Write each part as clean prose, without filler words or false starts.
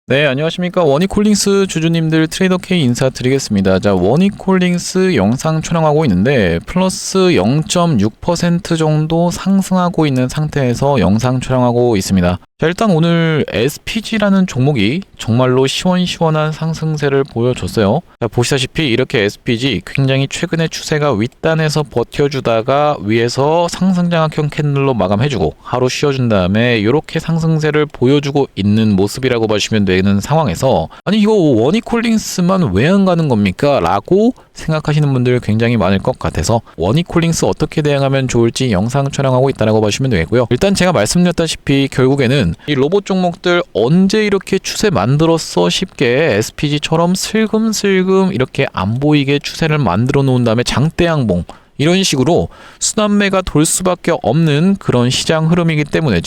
네, 안녕하십니까. 원익홀딩스 주주님들 트레이더 K 인사드리겠습니다. 자, 원익홀딩스 영상 촬영하고 있는데 플러스 0.6% 정도 상승하고 있는 상태에서 영상 촬영하고 있습니다. 자, 일단 오늘 SPG라는 종목이 정말로 시원시원한 상승세를 보여줬어요. 자, 보시다시피 이렇게 SPG 굉장히 최근에 추세가 윗단에서 버텨주다가 위에서 상승장악형 캔들로 마감해주고 하루 쉬어준 다음에 이렇게 상승세를 보여주고 있는 모습이라고 보시면 되는 상황에서, 아니 이거 원익홀딩스만 왜 안 가는 겁니까? 라고 생각하시는 분들 굉장히 많을 것 같아서 원익홀딩스 어떻게 대응하면 좋을지 영상 촬영하고 있다고 보시면 되겠고요. 일단 제가 말씀드렸다시피 결국에는 이 로봇 종목들 언제 이렇게 추세 만들었어 쉽게 SPG처럼 슬금슬금 이렇게 안 보이게 추세를 만들어 놓은 다음에 장대 양봉 이런 식으로 순환매가 돌 수밖에 없는 그런 시장 흐름이기 때문에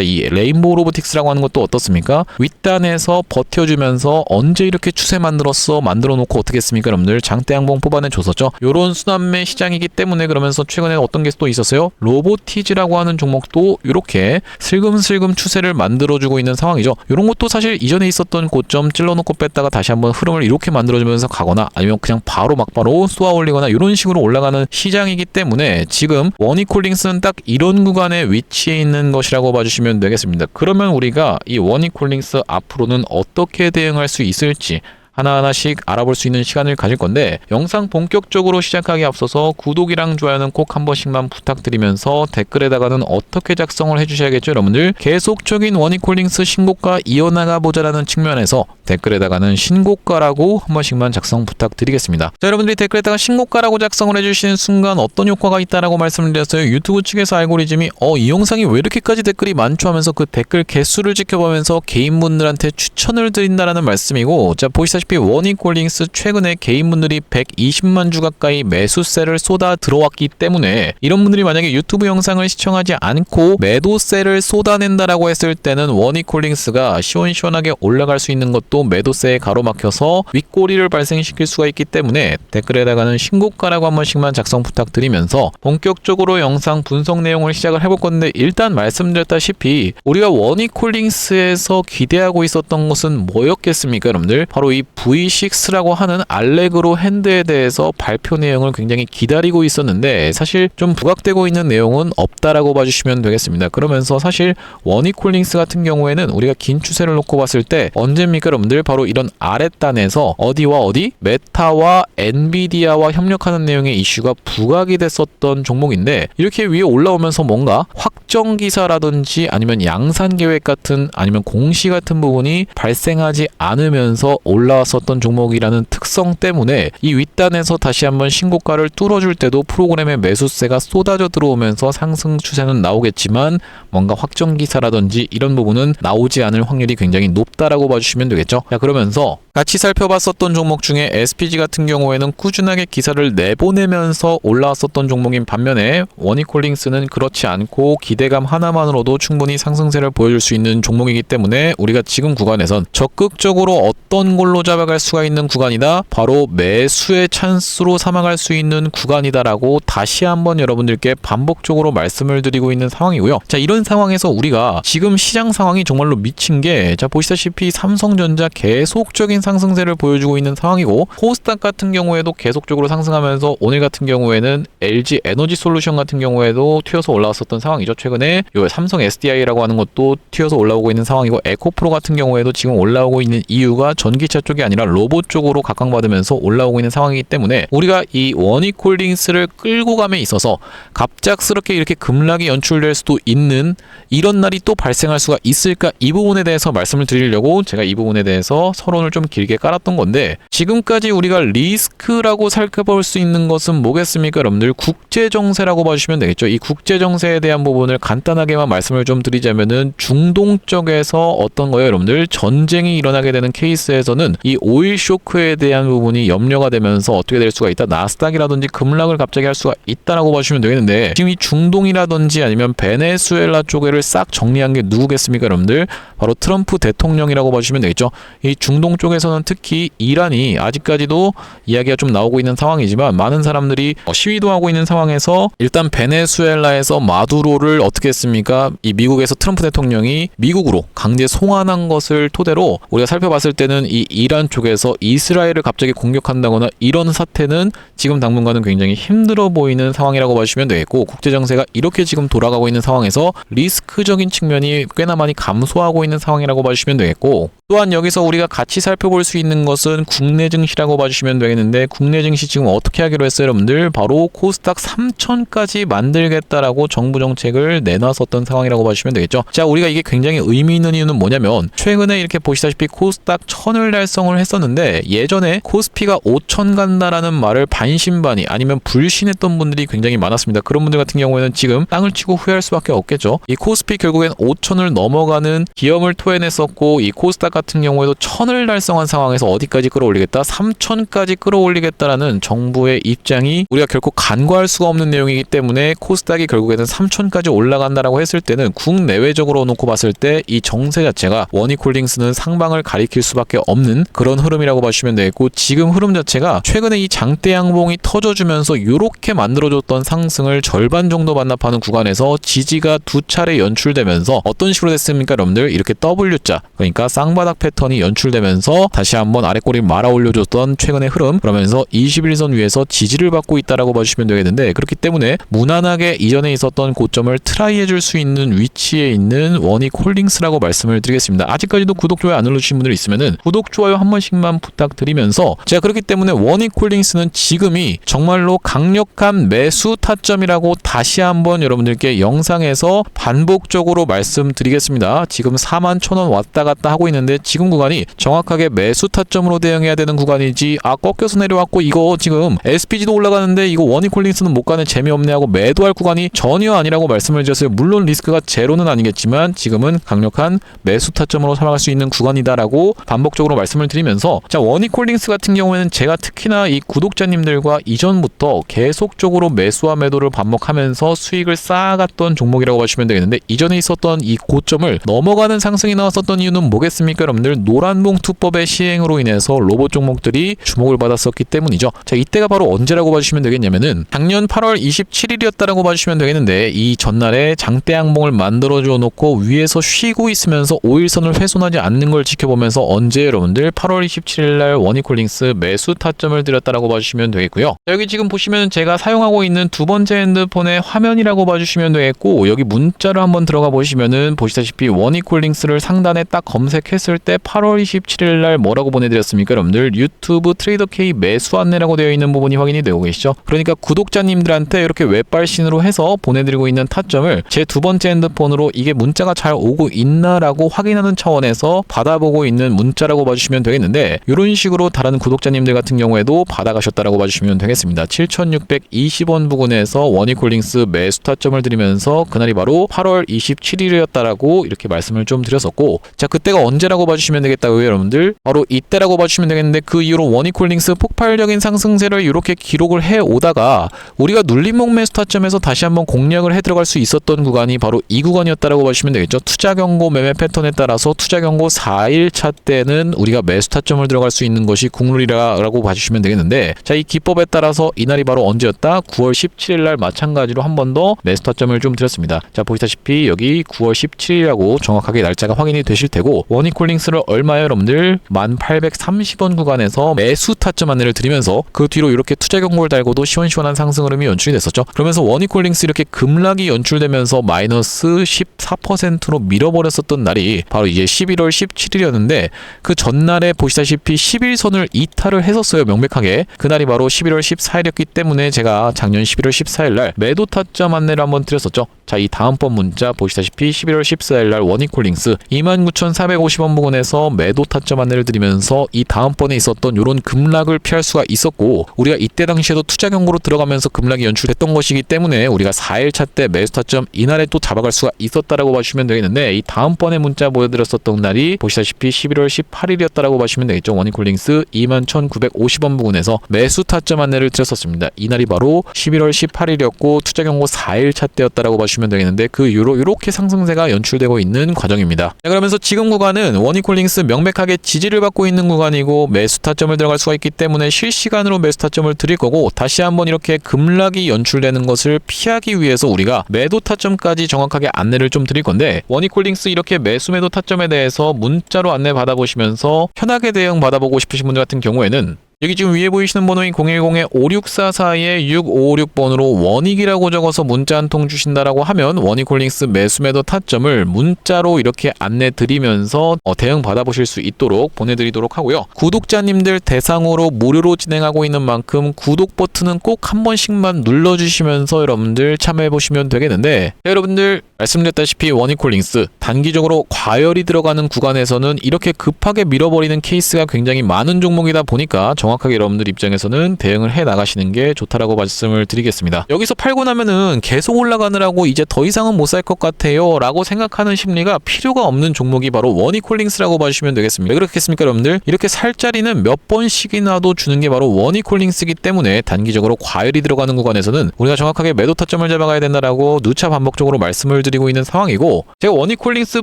이 레인보우 로보틱스라고 하는 것도 어떻습니까? 윗단에서 버텨주면서 언제 이렇게 추세 만들었어 만들어 놓고 어떻게 했습니까? 여러분들 장대 양봉 뽑아내 줬었죠. 요런 순환매 시장이기 때문에 그러면서 최근에 어떤 게 또 있었어요? 로보티즈라고 하는 종목도 이렇게 슬금슬금 추세를 만들어주고 있는 상황이죠. 요런 것도 사실 이전에 있었던 고점 찔러놓고 뺐다가 다시 한번 흐름을 이렇게 만들어주면서 가거나 아니면 그냥 바로 막바로 쏘아 올리거나 이런 식으로 올라가는 시장이기 때문에 지금 원익홀딩스는 딱 이런 구간에 위치해 있는 것이라고 봐주시면 되겠습니다. 그러면 우리가 이 원익홀딩스 앞으로는 어떻게 대응할 수 있을지 하나하나씩 알아볼 수 있는 시간을 가질 건데, 영상 본격적으로 시작하기에 앞서서 구독이랑 좋아요는 꼭 한 번씩만 부탁드리면서 댓글에다가는 어떻게 작성을 해주셔야겠죠 여러분들. 계속적인 원익홀딩스 신고가 이어나가 보자라는 측면에서 댓글에다가는 신고가라고 한 번씩만 작성 부탁드리겠습니다. 자, 여러분들이 댓글에다가 신고가라고 작성을 해주시는 순간 어떤 효과가 있다라고 말씀을 드렸어요. 유튜브 측에서 알고리즘이 이 영상이 왜 이렇게까지 댓글이 많죠 하면서 그 댓글 개수를 지켜보면서 개인분들한테 추천을 드린다라는 말씀이고, 자 보시다시피 원익홀딩스 최근에 개인분들이 120만 주 가까이 매수세를 쏟아 들어왔기 때문에 이런 분들이 만약에 유튜브 영상을 시청하지 않고 매도세를 쏟아낸다라고 했을 때는 원익홀딩스가 시원시원하게 올라갈 수 있는 것도 매도세에 가로막혀서 윗꼬리를 발생시킬 수가 있기 때문에 댓글에다가는 신고가라고 한 번씩만 작성 부탁드리면서 본격적으로 영상 분석 내용을 시작을 해볼 건데, 일단 말씀드렸다시피 우리가 원익홀딩스에서 기대하고 있었던 것은 뭐였겠습니까 여러분들? 바로 이 V6라고 하는 알레그로 핸드에 대해서 발표 내용을 굉장히 기다리고 있었는데 사실 좀 부각되고 있는 내용은 없다라고 봐주시면 되겠습니다. 그러면서 사실 원익홀딩스 같은 경우에는 우리가 긴 추세를 놓고 봤을 때 언제입니까 여러분들? 바로 이런 아랫단에서 어디와 어디? 메타와 엔비디아와 협력하는 내용의 이슈가 부각이 됐었던 종목인데, 이렇게 위에 올라오면서 뭔가 확정 기사라든지 아니면 양산 계획 같은 아니면 공시 같은 부분이 발생하지 않으면서 올라왔었던 종목이라는 특성 때문에 이 윗단에서 다시 한번 신고가를 뚫어줄 때도 프로그램의 매수세가 쏟아져 들어오면서 상승 추세는 나오겠지만 뭔가 확정 기사라든지 이런 부분은 나오지 않을 확률이 굉장히 높다라고 봐주시면 되겠죠. 자, 그러면서 같이 살펴봤었던 종목 중에 SPG 같은 경우에는 꾸준하게 기사를 내보내면서 올라왔었던 종목인 반면에 원익홀딩스는 그렇지 않고 기대감 하나만으로도 충분히 상승세를 보여줄 수 있는 종목이기 때문에 우리가 지금 구간에선 적극적으로 어떤 걸로 잡아갈 수가 있는 구간이다, 바로 매수의 찬스로 삼아갈 수 있는 구간이다라고 다시 한번 여러분들께 반복적으로 말씀을 드리고 있는 상황이고요. 자, 이런 상황에서 우리가 지금 시장 상황이 정말로 미친 게, 자 보시다시피 삼성전자 계속적인 상승세를 보여주고 있는 상황이고, 코스닥 같은 경우에도 계속적으로 상승하면서 오늘 같은 경우에는 LG 에너지 솔루션 같은 경우에도 튀어서 올라왔었던 상황이죠. 최근에 요 삼성 SDI라고 하는 것도 튀어서 올라오고 있는 상황이고, 에코프로 같은 경우에도 지금 올라오고 있는 이유가 전기차 쪽이 아니라 로봇 쪽으로 각광받으면서 올라오고 있는 상황이기 때문에 우리가 이 원익홀딩스를 끌고 감에 있어서 갑작스럽게 이렇게 급락이 연출될 수도 있는 이런 날이 또 발생할 수가 있을까, 이 부분에 대해서 말씀을 드리려고 제가 이 부분에 대해서 서론을 좀 길게 깔았던 건데, 지금까지 우리가 리스크라고 살펴볼 수 있는 것은 뭐겠습니까 여러분들? 국제정세라고 봐주시면 되겠죠. 이 국제정세에 대한 부분을 간단하게만 말씀을 좀 드리자면은 중동 쪽에서 어떤 거예요 여러분들? 전쟁이 일어나게 되는 케이스에서는 이 이 오일 쇼크에 대한 부분이 염려가 되면서 어떻게 될 수가 있다. 나스닥이라든지 급락을 갑자기 할 수가 있다라고 보시면 되겠는데, 지금 이 중동이라든지 아니면 베네수엘라 쪽에를 싹 정리한 게 누구겠습니까, 여러분들? 바로 트럼프 대통령이라고 보시면 되겠죠. 이 중동 쪽에서는 특히 이란이 아직까지도 이야기가 좀 나오고 있는 상황이지만, 많은 사람들이 시위도 하고 있는 상황에서 일단 베네수엘라에서 마두로를 어떻게 했습니까? 이 미국에서 트럼프 대통령이 미국으로 강제 송환한 것을 토대로 우리가 살펴봤을 때는 이 이란 쪽에서 이스라엘을 갑자기 공격한다거나 이런 사태는 지금 당분간은 굉장히 힘들어 보이는 상황이라고 보시면 되겠고, 국제 정세가 이렇게 지금 돌아가고 있는 상황에서 리스크적인 측면이 꽤나 많이 감소하고 있는 상황이라고 봐주시면 되겠고, 또한 여기서 우리가 같이 살펴볼 수 있는 것은 국내 증시라고 봐주시면 되겠는데, 국내 증시 지금 어떻게 하기로 했어요, 여러분들? 바로 코스닥 3000까지 만들겠다라고 정부 정책을 내놨었던 상황이라고 봐주시면 되겠죠. 자, 우리가 이게 굉장히 의미 있는 이유는 뭐냐면, 최근에 이렇게 보시다시피 코스닥 1000을 달성을 했었는데, 예전에 코스피가 5000 간다라는 말을 반신반의 아니면 불신했던 분들이 굉장히 많았습니다. 그런 분들 같은 경우에는 지금 땅을 치고 후회할 수밖에 없겠죠. 이 코스피 결국엔 5000을 넘어가는 기염을 토해냈었고, 이 코스닥 같은 경우에도 1000을 달성한 상황에서 어디까지 끌어올리겠다? 3000까지 끌어올리겠다라는 정부의 입장이 우리가 결코 간과할 수가 없는 내용이기 때문에, 코스닥이 결국에는 3000까지 올라간다라고 했을 때는 국내외적으로 놓고 봤을 때 이 정세 자체가 원익홀딩스는 상방을 가리킬 수밖에 없는 그런 흐름이라고 봐주시면 되겠고, 지금 흐름 자체가 최근에 이 장대 양봉이 터져주면서 이렇게 만들어줬던 상승을 절반 정도 반납하는 구간에서 지지가 두 차례 연출되면서 어떤 식으로 됐습니까, 여러분들? 이렇게 W자, 그러니까 쌍바닥 패턴이 연출되면서 다시 한번 아래꼬리를 말아 올려줬던 최근의 흐름, 그러면서 21선 위에서 지지를 받고 있다라고 봐주시면 되겠는데, 그렇기 때문에 무난하게 이전에 있었던 고점을 트라이 해줄 수 있는 위치에 있는 원익홀딩스라고 말씀을 드리겠습니다. 아직까지도 구독, 좋아요 안 눌러주신 분들 있으면은 구독, 좋아요 한 번씩만 부탁드리면서, 제가 그렇기 때문에 원익홀딩스는 지금이 정말로 강력한 매수 타점이라고 다시 한번 여러분들께 영상에서 반복적으로 말씀드리겠습니다. 지금 41,000원 왔다 갔다 하고 있는데, 지금 구간이 정확하게 매수 타점으로 대응해야 되는 구간이지, 꺾여서 내려왔고 이거 지금 SPG도 올라가는데 이거 원익홀딩스는 못 가네, 재미없네 하고 매도할 구간이 전혀 아니라고 말씀을 드렸어요. 물론 리스크가 제로는 아니겠지만 지금은 강력한 매수 타점으로 살아갈 수 있는 구간이다라고 반복적으로 말씀을 드리면서, 자, 원익홀딩스 같은 경우에는 제가 특히나 이 구독자님들과 이전부터 계속적으로 매수와 매도를 반복하면서 수익을 쌓아갔던 종목이라고 보시면 되겠는데, 이전에 있었던 이 고점을 넘어가는 상승이 나왔었던 이유는 뭐겠습니까, 여러분들? 노란봉 투법의 시행으로 인해서 로봇 종목들이 주목을 받았었기 때문이죠. 자, 이때가 바로 언제라고 봐주시면 되겠냐면은 작년 8월 27일이었다라고 봐주시면 되겠는데, 이 전날에 장대 양봉을 만들어줘 놓고 위에서 쉬고 있으면서 5일선을 훼손하지 않는 걸 지켜보면서 언제, 여러분들? 8월 27일날 원익홀딩스 매수 타점을 드렸다라고 봐주시면 되겠고요. 자, 여기 지금 보시면 제가 사용하고 있는 두 번째 핸드폰의 화면이라고 봐주시면 되겠고, 여기 문자를 한번 들어가 보시면은 보시다시피 원익홀딩스를 상단에 딱 검색했을 때 8월 27일날 뭐라고 보내드렸습니까, 여러분들? 유튜브 트레이더 K 매수 안내라고 되어 있는 부분이 확인이 되고 계시죠? 그러니까 구독자님들한테 이렇게 웹발신으로 해서 보내드리고 있는 타점을 제 두 번째 핸드폰으로 이게 문자가 잘 오고 있나라고 확인하는 차원에서 받아보고 있는 문자라고 봐주시면 되겠는데, 이런 식으로 다른 구독자님들 같은 경우에도 받아가셨다라고 봐주시면 되겠습니다. 7,620원 부근에서 원익홀딩스 매수 타점을 드리면서 그날이 바로 8월 27일이었다라고 이렇게 말씀을 좀 드렸었고, 자, 그때가 언제라고 봐주시면 되겠다고요, 여러분들? 바로 이때라고 봐주시면 되겠는데, 그 이후로 원익홀딩스 폭발적인 상승세를 이렇게 기록을 해오다가 우리가 눌림목 매수 타점에서 다시 한번 공략을 해 들어갈 수 있었던 구간이 바로 이 구간이었다라고 봐주시면 되겠죠. 투자 경고 매매 패턴에 따라서 투자 경고 4일차 때는 우리가 매수 타점을 들어갈 수 있는 것이 국룰이라고 봐주시면 되겠는데, 자, 이 기법에 따라서 이날이 바로 언제였다? 9월 17일날 마찬가지로 한 번 더 매수 타점을 좀 드렸습니다. 자, 보시다시피 여기 9월 17일이라고 정확하게 날짜가 확인이 되실 테고, 원익홀딩스를 얼마에, 여러분들? 1830원 구간에서 매수 타점 안내를 드리면서 그 뒤로 이렇게 투자 경고를 달고도 시원시원한 상승 흐름이 연출이 됐었죠. 그러면서 원익홀딩스 이렇게 급락이 연출되면서 마이너스 14%로 밀어버렸었던 날이 바로 이제 11월 17일이었는데, 그 전날에 보시다시피 11선을 이탈을 했었어요, 명백하게. 그날이 바로 11월 14일이었기 때문에 제가 작년 11월 14일날 매도 타점 안내를 한번 드렸었죠. 자, 이 다음번 문자 보시다시피 11월 14일 날 원익홀링스 29,450원 부근에서 매도 타점 안내를 드리면서 이 다음번에 있었던 요런 급락을 피할 수가 있었고, 우리가 이때 당시에도 투자 경고로 들어가면서 급락이 연출됐던 것이기 때문에 우리가 4일차 때 매수 타점 이날에 또 잡아갈 수가 있었다라고 봐주시면 되겠는데, 이 다음번에 문자 보여드렸었던 날이 보시다시피 11월 18일이었다라고 봐주시면 되겠죠. 원익홀링스 21,950원 부근에서 매수 타점 안내를 드렸었습니다. 이날이 바로 11월 18일이었고 투자 경고 4일차 때였다라고 봐주시면 되겠는데, 그 요렇게 상승세가 연출되고 있는 과정입니다. 자, 그러면서 지금 구간은 원익홀링스 명백하게 지지를 받고 있는 구간이고 매수 타점을 들어갈 수가 있기 때문에 실시간으로 매수 타점을 드릴 거고, 다시 한번 이렇게 급락이 연출되는 것을 피하기 위해서 우리가 매도 타점까지 정확하게 안내를 좀 드릴 건데, 원익홀링스 이렇게 매수 매도 타점에 대해서 문자로 안내 받아보시면서 편하게 대응 받아보고 싶으신 분들 같은 경우에는 여기 지금 위에 보이시는 번호인 010-5644-6556번으로 원익이라고 적어서 문자 한 통 주신다라고 하면 원익홀링스 매수 매도 타점을 문자로 이렇게 안내 드리면서 대응 받아보실 수 있도록 보내드리도록 하고요. 구독자님들 대상으로 무료로 진행하고 있는 만큼 구독 버튼은 꼭 한 번씩만 눌러주시면서 여러분들 참여해보시면 되겠는데, 여러분들 말씀드렸다시피 원익홀링스 단기적으로 과열이 들어가는 구간에서는 이렇게 급하게 밀어버리는 케이스가 굉장히 많은 종목이다 보니까 정확하게 여러분들 입장에서는 대응을 해 나가시는 게 좋다라고 말씀을 드리겠습니다. 여기서 팔고 나면은 계속 올라가느라고 이제 더 이상은 못 살 것 같아요 라고 생각하는 심리가 필요가 없는 종목이 바로 원익홀링스라고 봐주시면 되겠습니다. 왜 그렇겠습니까 여러분들? 이렇게 살 자리는 몇 번씩이나도 주는 게 바로 원익홀링스이기 때문에 단기적으로 과열이 들어가는 구간에서는 우리가 정확하게 매도 타점을 잡아가야 된다라고 누차 반복적으로 말씀을 드리고 있는 상황이고, 제가 원익홀링스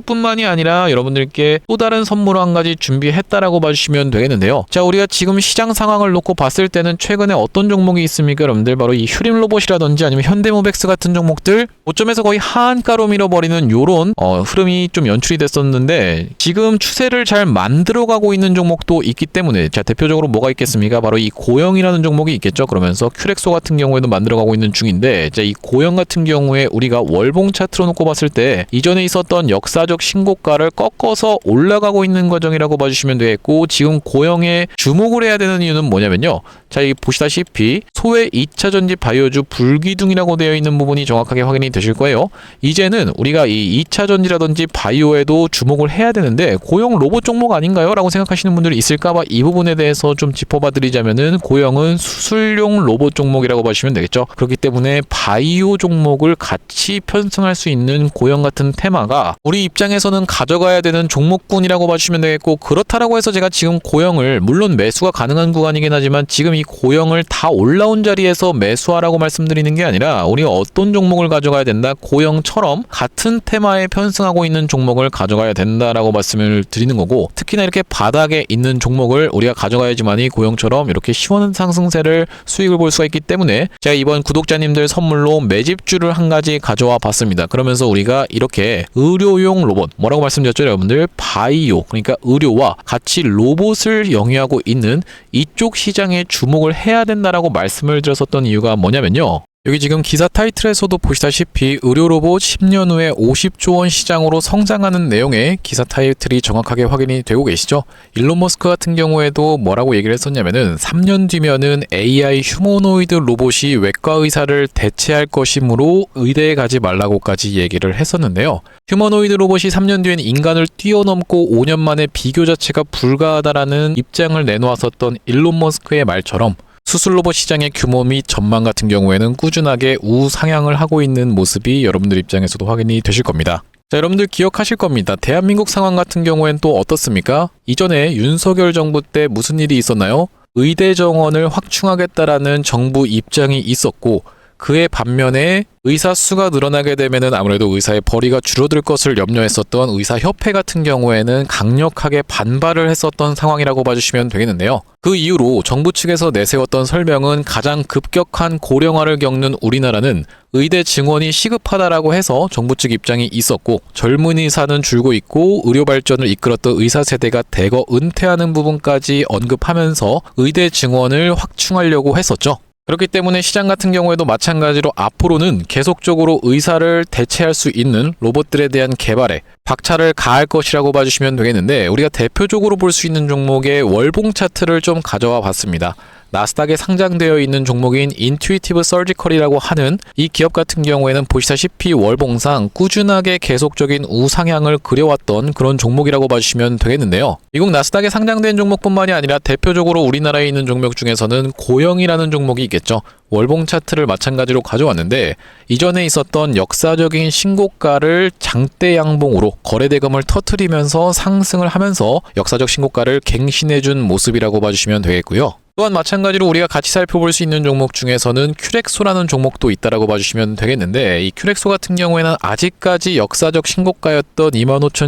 뿐만이 아니라 여러분들께 또 다른 선물 한 가지 준비했다라고 봐주시면 되겠는데요. 자, 우리가 지금 시장 상황을 놓고 봤을 때는 최근에 어떤 종목이 있습니까 여러분들? 바로 이 휴림로봇이라든지 아니면 현대모백스 같은 종목들 고점에서 거의 하한가로 밀어버리는 요런 흐름이 좀 연출이 됐었는데, 지금 추세를 잘 만들어가고 있는 종목도 있기 때문에, 자, 대표적으로 뭐가 있겠습니까? 바로 이 고영이라는 종목이 있겠죠. 그러면서 큐렉소 같은 경우에도 만들어가고 있는 중인데, 자, 이 고영 같은 경우에 우리가 월봉 차트로 놓고 봤을 때 이전에 있었던 역사적 신고가를 꺾어서 올라가고 있는 과정이라고 봐주시면 되겠고, 지금 고영에 주목을 해야 되는 이유는 뭐냐면요. 자, 이 보시다시피 소외 2차 전지 바이오주 불기둥이라고 되어 있는 부분이 정확하게 확인이 되실 거예요. 이제는 우리가 이 2차 전지라든지 바이오에도 주목을 해야 되는데 고영 로봇 종목 아닌가요? 라고 생각하시는 분들이 있을까봐 이 부분에 대해서 좀 짚어봐 드리자면은, 고영은 수술용 로봇 종목이라고 보시면 되겠죠. 그렇기 때문에 바이오 종목을 같이 편승할 수 있는 고영 같은 테마가 우리 입장에서는 가져가야 되는 종목군이라고 봐주시면 되겠고, 그렇다라고 해서 제가 지금 고영을, 물론 매수가 가능한 구간이긴 하지만 지금 이 고영을 다 올라온 자리에서 매수하라고 말씀드리는 게 아니라, 우리가 어떤 종목을 가져가야 된다, 고영처럼 같은 테마에 편승하고 있는 종목을 가져가야 된다라고 말씀을 드리는 거고, 특히나 이렇게 바닥에 있는 종목을 우리가 가져가야지만이 고영처럼 이렇게 시원한 상승세를 수익을 볼 수가 있기 때문에 제가 이번 구독자님들 선물로 매집주를 한 가지 가져와 봤습니다. 그러면서 우리가 이렇게 의료용 로봇, 뭐라고 말씀드렸죠 여러분들? 바이오, 그러니까 의료와 같이 로봇을 영위하고 있는 이쪽 시장에 주목을 해야 된다라고 말씀을 드렸었던 이유가 뭐냐면요. 여기 지금 기사 타이틀에서도 보시다시피 의료로봇 10년 후에 50조 원 시장으로 성장하는 내용의 기사 타이틀이 정확하게 확인이 되고 계시죠. 일론 머스크 같은 경우에도 뭐라고 얘기를 했었냐면은 3년 뒤면은 AI 휴머노이드 로봇이 외과 의사를 대체할 것이므로 의대에 가지 말라고까지 얘기를 했었는데요. 휴머노이드 로봇이 3년 뒤엔 인간을 뛰어넘고 5년 만에 비교 자체가 불가하다라는 입장을 내놓았었던 일론 머스크의 말처럼 수술 로봇 시장의 규모 및 전망 같은 경우에는 꾸준하게 우상향을 하고 있는 모습이 여러분들 입장에서도 확인이 되실 겁니다. 자, 여러분들 기억하실 겁니다. 대한민국 상황 같은 경우엔 또 어떻습니까? 이전에 윤석열 정부 때 무슨 일이 있었나요? 의대 정원을 확충하겠다라는 정부 입장이 있었고, 그에 반면에 의사 수가 늘어나게 되면은 아무래도 의사의 벌이가 줄어들 것을 염려했었던 의사협회 같은 경우에는 강력하게 반발을 했었던 상황이라고 봐주시면 되겠는데요. 그 이후로 정부 측에서 내세웠던 설명은 가장 급격한 고령화를 겪는 우리나라는 의대 증원이 시급하다라고 해서 정부 측 입장이 있었고, 젊은 의사는 줄고 있고 의료 발전을 이끌었던 의사 세대가 대거 은퇴하는 부분까지 언급하면서 의대 증원을 확충하려고 했었죠. 그렇기 때문에 시장 같은 경우에도 마찬가지로 앞으로는 계속적으로 의사를 대체할 수 있는 로봇들에 대한 개발에 박차를 가할 것이라고 봐주시면 되겠는데, 우리가 대표적으로 볼 수 있는 종목의 월봉 차트를 좀 가져와 봤습니다. 나스닥에 상장되어 있는 종목인 인투이티브 서지컬이라고 하는 이 기업 같은 경우에는 보시다시피 월봉상 꾸준하게 계속적인 우상향을 그려왔던 그런 종목이라고 봐주시면 되겠는데요. 미국 나스닥에 상장된 종목뿐만이 아니라 대표적으로 우리나라에 있는 종목 중에서는 고영이라는 종목이 있겠죠. 월봉 차트를 마찬가지로 가져왔는데 이전에 있었던 역사적인 신고가를 장대 양봉으로 거래대금을 터트리면서 상승을 하면서 역사적 신고가를 갱신해준 모습이라고 봐주시면 되겠고요. 또한 마찬가지로 우리가 같이 살펴볼 수 있는 종목 중에서는 큐렉소라는 종목도 있다라고 봐주시면 되겠는데 이 큐렉소 같은 경우에는 아직까지 역사적 신고가였던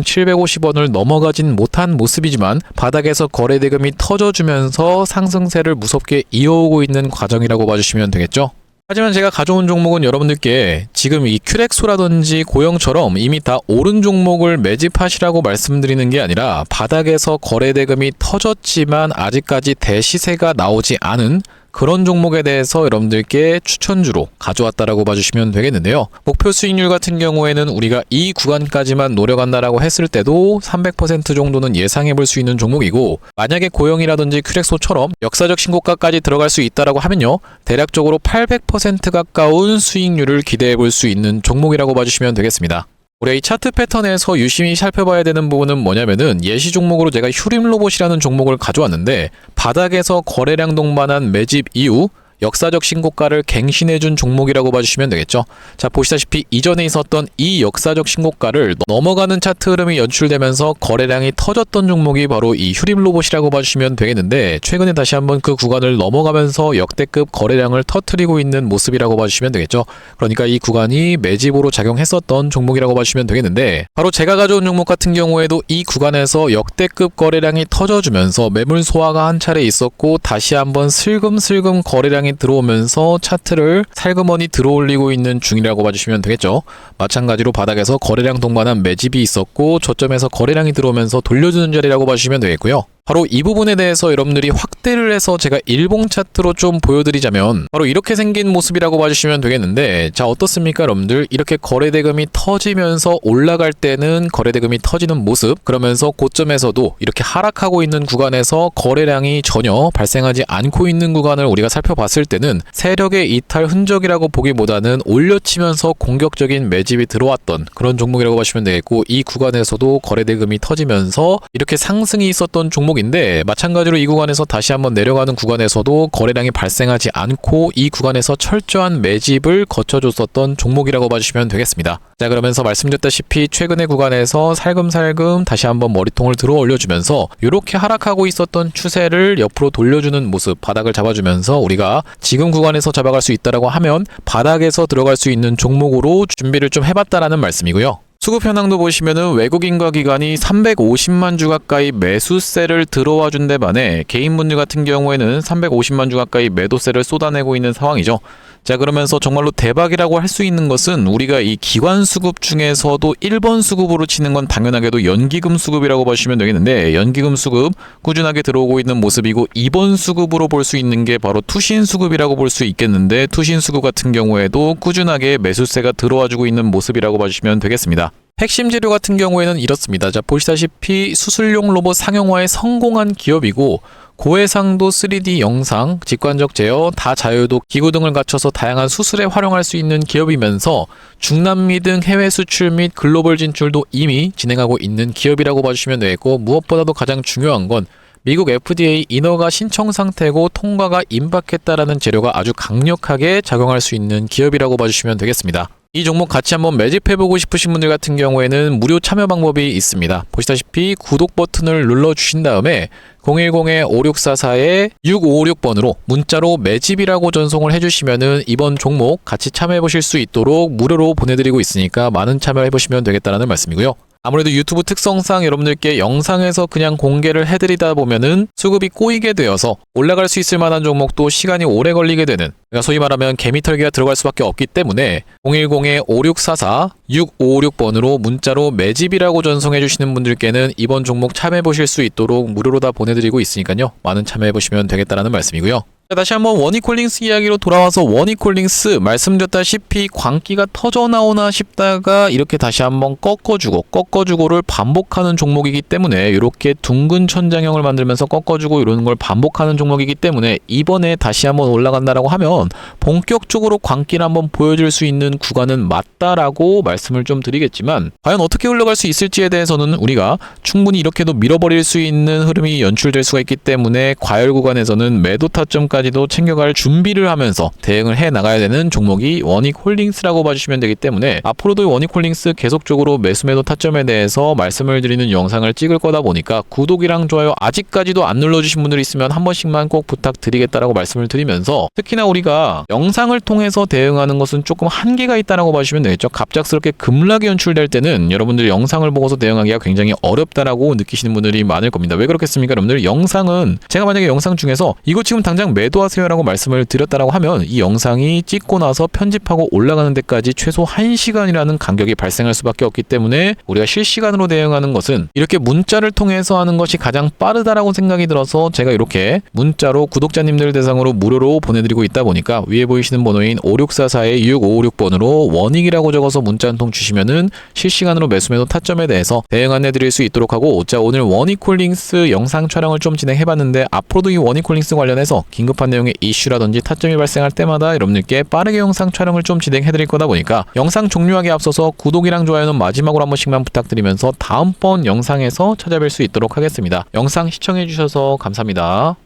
25,750원을 넘어가진 못한 모습이지만 바닥에서 거래대금이 터져주면서 상승세를 무섭게 이어오고 있는 과정이라고 봐주시면 되겠죠. 하지만 제가 가져온 종목은 여러분들께 지금 이 큐렉소라든지 고영처럼 이미 다 오른 종목을 매집하시라고 말씀드리는 게 아니라 바닥에서 거래대금이 터졌지만 아직까지 대시세가 나오지 않은 그런 종목에 대해서 여러분들께 추천주로 가져왔다라고 봐주시면 되겠는데요. 목표 수익률 같은 경우에는 우리가 이 구간까지만 노려간다라고 했을 때도 300% 정도는 예상해 볼 수 있는 종목이고 만약에 고영이라든지 큐렉소처럼 역사적 신고가까지 들어갈 수 있다라고 하면요. 대략적으로 800% 가까운 수익률을 기대해 볼 수 있는 종목이라고 봐주시면 되겠습니다. 우리가 이 차트 패턴에서 유심히 살펴봐야 되는 부분은 뭐냐면은 예시 종목으로 제가 휴림로봇이라는 종목을 가져왔는데 바닥에서 거래량 동반한 매집 이후 역사적 신고가를 갱신해준 종목이라고 봐주시면 되겠죠. 자, 보시다시피 이전에 있었던 이 역사적 신고가를 넘어가는 차트 흐름이 연출되면서 거래량이 터졌던 종목이 바로 이 휴림로봇이라고 봐주시면 되겠는데 최근에 다시 한번 그 구간을 넘어가면서 역대급 거래량을 터뜨리고 있는 모습이라고 봐주시면 되겠죠. 그러니까 이 구간이 매집으로 작용했었던 종목이라고 봐주시면 되겠는데 바로 제가 가져온 종목 같은 경우에도 이 구간에서 역대급 거래량이 터져주면서 매물 소화가 한 차례 있었고 다시 한번 슬금슬금 거래량이 들어오면서 차트를 살그머니 들어올리고 있는 중이라고 봐주시면 되겠죠. 마찬가지로 바닥에서 거래량 동반한 매집이 있었고 저점에서 거래량이 들어오면서 돌려주는 자리라고 봐주시면 되겠고요. 바로 이 부분에 대해서 여러분들이 확대를 해서 제가 일봉 차트로 좀 보여드리자면 바로 이렇게 생긴 모습이라고 봐주시면 되겠는데 자 어떻습니까 여러분들? 이렇게 거래대금이 터지면서 올라갈 때는 거래대금이 터지는 모습 그러면서 고점에서도 이렇게 하락하고 있는 구간에서 거래량이 전혀 발생하지 않고 있는 구간을 우리가 살펴봤을 때는 세력의 이탈 흔적이라고 보기보다는 올려치면서 공격적인 매집이 들어왔던 그런 종목이라고 보시면 되겠고 이 구간에서도 거래대금이 터지면서 이렇게 상승이 있었던 종목인데 마찬가지로 이 구간에서 다시 한번 내려가는 구간에서도 거래량이 발생하지 않고 이 구간에서 철저한 매집을 거쳐줬었던 종목이라고 봐주시면 되겠습니다. 자 그러면서 말씀드렸다시피 최근의 구간에서 살금살금 다시 한번 머리통을 들어 올려주면서 이렇게 하락하고 있었던 추세를 옆으로 돌려주는 모습 바닥을 잡아주면서 우리가 지금 구간에서 잡아갈 수 있다라고 하면 바닥에서 들어갈 수 있는 종목으로 준비를 좀 해봤다라는 말씀이고요. 수급 현황도 보시면은 외국인과 기관이 350만 주 가까이 매수세를 들어와 준 데 반해 개인분들 같은 경우에는 350만 주 가까이 매도세를 쏟아내고 있는 상황이죠. 자 그러면서 정말로 대박이라고 할 수 있는 것은 우리가 이 기관 수급 중에서도 1번 수급으로 치는 건 당연하게도 연기금 수급이라고 보시면 되겠는데 연기금 수급 꾸준하게 들어오고 있는 모습이고 2번 수급으로 볼 수 있는 게 바로 투신 수급이라고 볼 수 있겠는데 투신 수급 같은 경우에도 꾸준하게 매수세가 들어와주고 있는 모습이라고 봐주시면 되겠습니다. 핵심 재료 같은 경우에는 이렇습니다. 자 보시다시피 수술용 로봇 상용화에 성공한 기업이고 고해상도 3D 영상, 직관적 제어, 다자유도 기구 등을 갖춰서 다양한 수술에 활용할 수 있는 기업이면서 중남미 등 해외 수출 및 글로벌 진출도 이미 진행하고 있는 기업이라고 봐주시면 되겠고 무엇보다도 가장 중요한 건 미국 FDA 인허가 신청 상태고 통과가 임박했다라는 재료가 아주 강력하게 작용할 수 있는 기업이라고 봐주시면 되겠습니다. 이 종목 같이 한번 매집해보고 싶으신 분들 같은 경우에는 무료 참여 방법이 있습니다. 보시다시피 구독 버튼을 눌러주신 다음에 010-5644-6556번으로 문자로 매집이라고 전송을 해주시면은 이번 종목 같이 참여해보실 수 있도록 무료로 보내드리고 있으니까 많은 참여해보시면 되겠다는 말씀이고요. 아무래도 유튜브 특성상 여러분들께 영상에서 그냥 공개를 해드리다 보면은 수급이 꼬이게 되어서 올라갈 수 있을 만한 종목도 시간이 오래 걸리게 되는 그러니까 소위 말하면 개미털기가 들어갈 수밖에 없기 때문에 010-5644-6556번으로 문자로 매집이라고 전송해 주시는 분들께는 이번 종목 참여해 보실 수 있도록 무료로 다 보내드리고 있으니까요. 많은 참여해 보시면 되겠다는 말씀이고요. 자, 다시 한번 원익홀딩스 이야기로 돌아와서 원익홀딩스 말씀드렸다시피 광기가 터져 나오나 싶다가 이렇게 다시 한번 꺾어주고를 반복하는 종목이기 때문에 이렇게 둥근 천장형을 만들면서 꺾어주고 이러는 걸 반복하는 종목이기 때문에 이번에 다시 한번 올라간다라고 하면 본격적으로 광기를 한번 보여줄 수 있는 구간은 맞다라고 말씀을 좀 드리겠지만 과연 어떻게 흘러갈 수 있을지에 대해서는 우리가 충분히 이렇게도 밀어버릴 수 있는 흐름이 연출될 수가 있기 때문에 과열 구간에서는 매도 타점까지도 챙겨갈 준비를 하면서 대응을 해 나가야 되는 종목이 원익홀딩스라고 봐주시면 되기 때문에 앞으로도 원익홀딩스 계속적으로 매수 매도 타점에 대해서 말씀을 드리는 영상을 찍을 거다 보니까 구독이랑 좋아요 아직까지도 안 눌러주신 분들이 있으면 한 번씩만 꼭 부탁드리겠다라고 말씀을 드리면서 특히나 우리가 영상을 통해서 대응하는 것은 조금 한계가 있다라고 봐주시면 되겠죠. 갑작스럽게 급락이 연출될 때는 여러분들 영상을 보고서 대응하기가 굉장히 어렵다라고 느끼시는 분들이 많을 겁니다. 왜 그렇겠습니까? 여러분들 영상은 제가 만약에 영상 중에서 이거 지금 당장 매도하세요라고 말씀을 드렸다라고 하면 이 영상이 찍고 나서 편집하고 올라가는 데까지 최소 1시간이라는 간격이 발생할 수밖에 없기 때문에 우리가 실시간으로 대응하는 것은 이렇게 문자를 통해서 하는 것이 가장 빠르다라고 생각이 들어서 제가 이렇게 문자로 구독자님들 대상으로 무료로 보내드리고 있다 보니까 위에 보이시는 번호인 5644-6556번으로 원익이라고 적어서 문자 한 통 주시면은 실시간으로 매수매도 타점에 대해서 대응 안내 드릴 수 있도록 하고, 자 오늘 원익홀딩스 영상 촬영을 좀 진행해봤는데 앞으로도 이 원익홀딩스 관련해서 긴급한 내용의 이슈라든지 타점이 발생할 때마다 여러분들께 빠르게 영상 촬영을 좀 진행해드릴 거다 보니까 영상 종료하기에 앞서서 구독이랑 좋아요는 마지막으로 한 번씩만 부탁드리면서 다음번 영상에서 찾아뵐 수 있도록 하겠습니다. 영상 시청해주셔서 감사합니다.